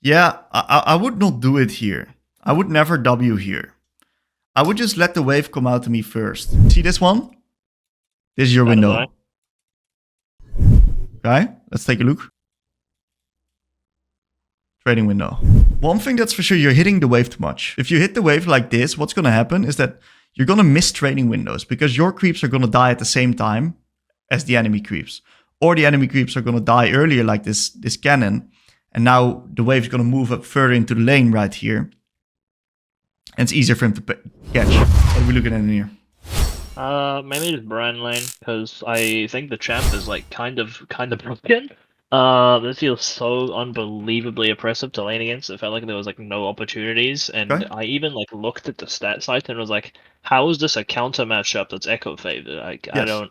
Yeah, I would not do it here. I would never W here. I would just let the wave come out to me first. See this one? This is your window. Okay, let's take a look. Trading window. One thing that's for sure, you're hitting the wave too much. If you hit the wave like this, what's going to happen is that you're going to miss trading windows because your creeps are going to die at the same time as the enemy creeps. Or the enemy creeps are going to die earlier like this cannon. And now the wave is going to move up further into the lane right here. And it's easier for him to catch. What are we looking at in here? Mainly just Brand lane, because I think the champ is like kind of broken. This feels so unbelievably oppressive to lane against. It felt like there was like no opportunities, and Okay. I even like looked at the stat site and was like, how is this a counter matchup that's echo favored? Like I Yes. don't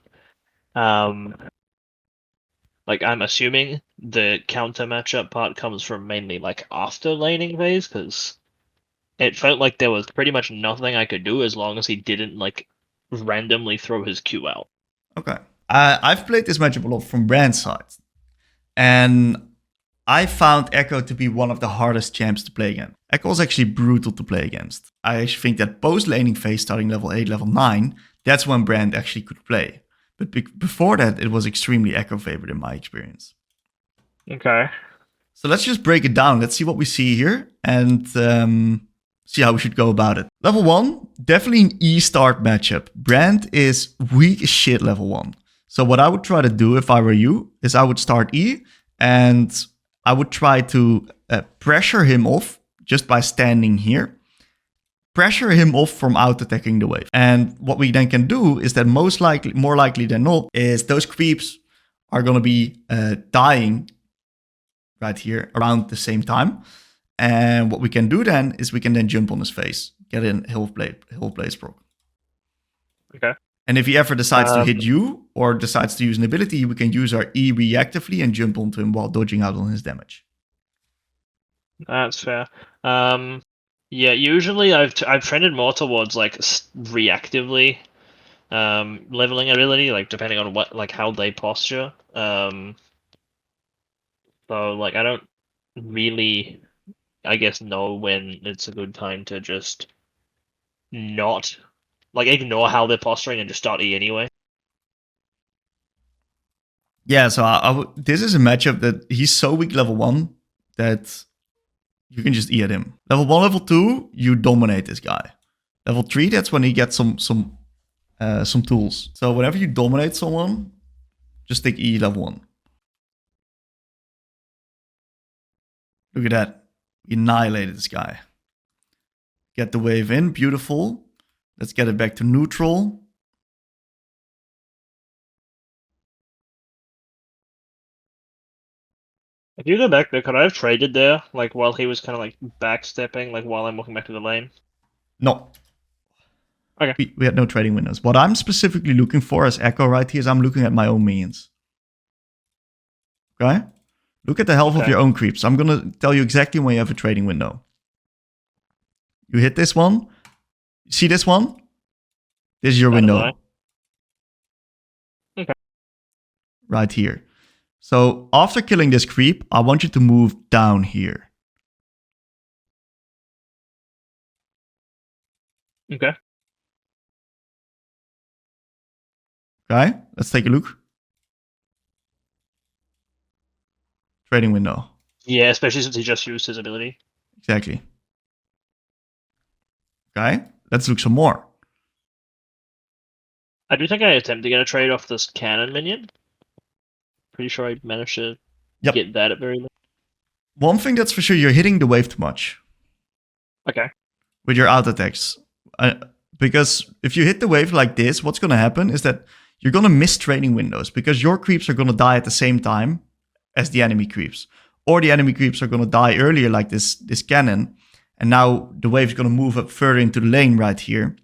like I'm assuming the counter matchup part comes from mainly like after laning phase, because it felt like there was pretty much nothing I could do as long as he didn't like randomly throw his Q out. Okay. I've played this matchup a lot from Brand side. And I found Echo to be one of the hardest champs to play against. Echo is actually brutal to play against. I actually think that post-laning phase, starting level 8, level 9, that's when Brand actually could play. But before that, it was extremely Echo favored in my experience. Okay. So let's just break it down. Let's see what we see here and see how we should go about it. Level 1, definitely an E start matchup. Brand is weak as shit level 1. So what I would try to do if I were you is I would start E and I would try to pressure him off just by standing here. Pressure him off from out attacking the wave. And what we then can do is that more likely than not, is those creeps are going to be dying right here around the same time. And what we can do then is we can then jump on his face, get in Hill Blaze proc. Okay. And if he ever decides to hit you or decides to use an ability, we can use our E reactively and jump onto him while dodging out on his damage. That's fair. Yeah, usually I've trended more towards like reactively leveling ability, like depending on what like how they posture. So like I don't really, I guess, know when it's a good time to just not like ignore how they're posturing and just start E anyway. Yeah, so this is a matchup that he's so weak level 1 that you can just E at him. Level 1, level 2, you dominate this guy. Level 3, that's when he gets some tools. So whenever you dominate someone, just take E level 1. Look at that. We annihilated this guy. Get the wave in. Beautiful. Let's get it back to neutral. If you go back there, could I have traded there, like while he was kind of like backstepping, like while I'm walking back to the lane? No. Okay. We had no trading windows. What I'm specifically looking for as Echo right here is I'm looking at my own minions. Okay? Look at the health of your own creeps. I'm going to tell you exactly when you have a trading window. You hit this one. See this one? This is your window. Okay. Right here. So after killing this creep, I want you to move down here. Okay. Okay, let's take a look. Trading window. Yeah, especially since he just used his ability. Exactly. Okay, let's look some more. I do think I attempted to get a trade off this cannon minion. Pretty sure I managed to get that at very least. One thing that's for sure, you're hitting the wave too much. Okay. With your out attacks. Because if you hit the wave like this, what's going to happen is that you're going to miss trading windows because your creeps are going to die at the same time as the enemy creeps. Or the enemy creeps are going to die earlier like this cannon. And now the wave is going to move up further into the lane right here.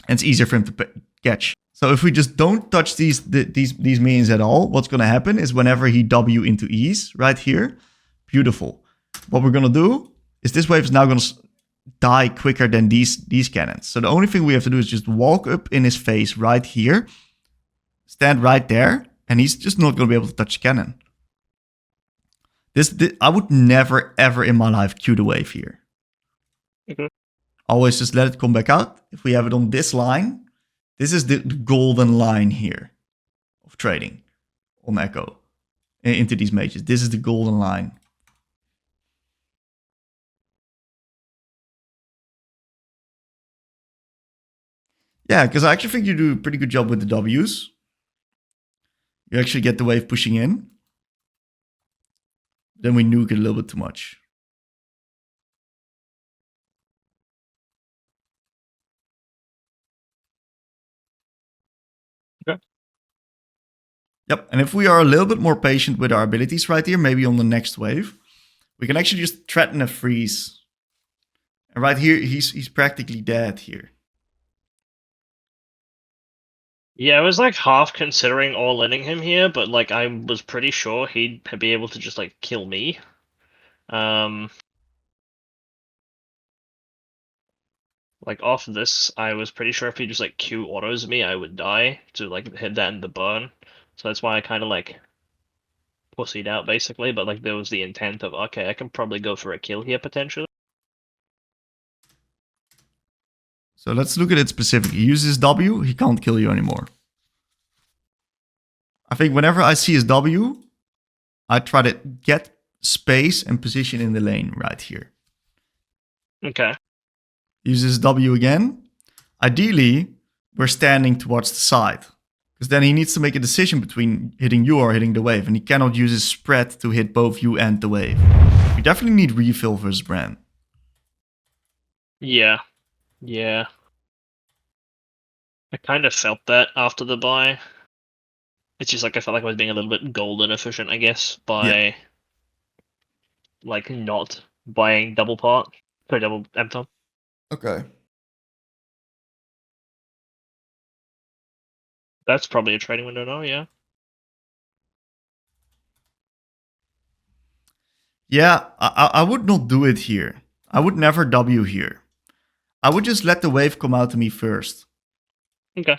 And it's easier for him to catch. So if we just don't touch these minions at all, what's going to happen is whenever he W into E's right here, beautiful. What we're going to do is this wave is now going to die quicker than these cannons. So the only thing we have to do is just walk up in his face right here, stand right there, and he's just not going to be able to touch the cannon. This I would never ever in my life queue the wave here. Mhm. Always just let it come back out. If we have it on this line, this is the golden line here of trading on Echo into these mages. This is the golden line. Yeah, because I actually think you do a pretty good job with the Ws. You actually get the wave pushing in. Then we nuke it a little bit too much. Okay. Yep, and if we are a little bit more patient with our abilities right here, maybe on the next wave, we can actually just threaten a freeze. And right here, he's practically dead here. Yeah, I was like half considering all-inning him here, but like I was pretty sure he'd be able to just like kill me. Like off this, I was pretty sure if he just like Q autos me, I would die to like hit that in the burn. So that's why I kind of like pussied out basically. But like there was the intent of okay, I can probably go for a kill here potentially. So let's look at it specifically. He uses W, he can't kill you anymore. I think whenever I see his W, I try to get space and position in the lane right here. Okay. Uses W again. Ideally, we're standing towards the side. Because then he needs to make a decision between hitting you or hitting the wave. And he cannot use his spread to hit both you and the wave. We definitely need refill versus Bran. Yeah. Yeah. I kind of felt that after the buy. It's just like I felt like I was being a little bit golden efficient, I guess, by like not buying double part. Sorry, double M-Tom. Okay. That's probably a trading window now, yeah. Yeah, I would not do it here. I would never W here. I would just let the wave come out to me first. Okay.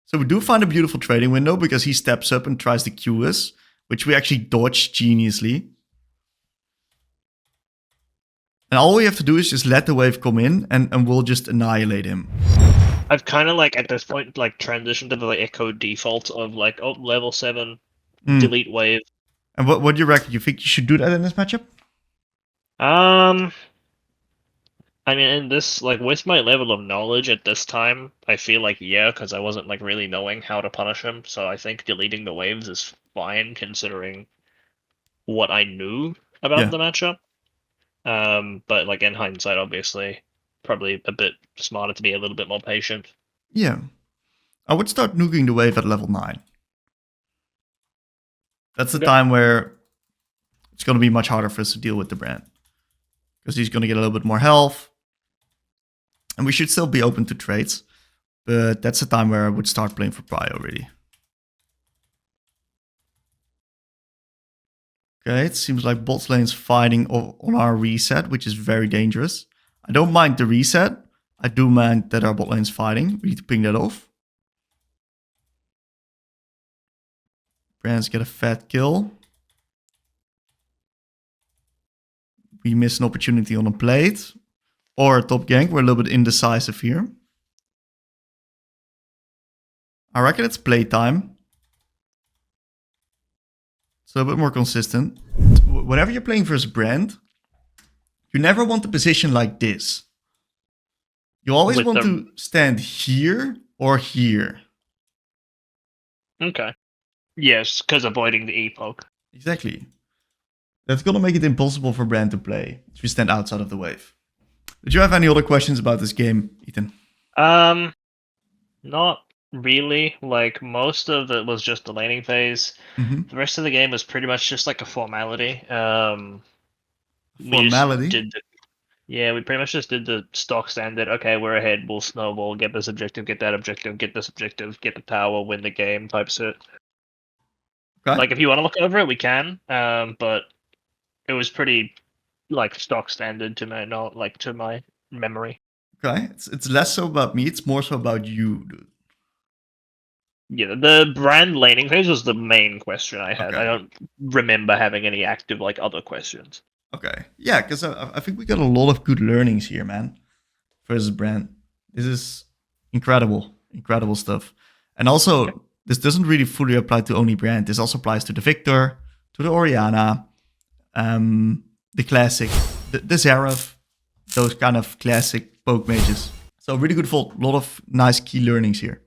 So we do find a beautiful trading window because he steps up and tries to Q us, which we actually dodge geniusly. And all we have to do is just let the wave come in and we'll just annihilate him. I've kind of like at this point like transitioned to the like, Echo default of like oh level 7 delete wave. And what do you reckon? You think you should do that in this matchup? I mean, in this like with my level of knowledge at this time, I feel like yeah, because I wasn't like really knowing how to punish him. So I think deleting the waves is fine considering what I knew about the matchup. But like in hindsight, obviously, probably a bit smarter to be a little bit more patient. Yeah. I would start nuking the wave at level 9. That's the time where it's going to be much harder for us to deal with the Bran. Because he's going to get a little bit more health. And we should still be open to trades. But that's the time where I would start playing for Pry already. Okay, it seems like bot lane's fighting on our reset, which is very dangerous. I don't mind the reset. I do mind that our bot lane's fighting. We need to ping that off. Brands get a fat kill. We miss an opportunity on a plate. Or a top gank. We're a little bit indecisive here. I reckon it's playtime. It's a little bit more consistent. Whenever you're playing versus Brand, you never want the position like this. You always want to stand here or here. Okay. Yes, because avoiding the E-poke. Exactly. That's going to make it impossible for Brand to play if you stand outside of the wave. Did you have any other questions about this game, Ethan? Not really. Like, most of it was just the laning phase. Mm-hmm. The rest of the game was pretty much just like a formality. Formality? We pretty much just did the stock standard. Okay, we're ahead. We'll snowball, get this objective, get that objective, get this objective, get the tower, win the game type shit. Okay. Like, if you want to look over it, we can. But it was pretty like stock standard to my memory. Okay, it's less so about me. It's more so about you, dude. Yeah, the brand laning phase was the main question I had. Okay. I don't remember having any active like other questions. Okay. Yeah, because I think we got a lot of good learnings here, man. Versus brand. This is incredible. Incredible stuff. And also, this doesn't really fully apply to only brand. This also applies to the Victor, to the Orianna, the Classic, the Xerath, those kind of classic poke mages. So really good vault. A lot of nice key learnings here.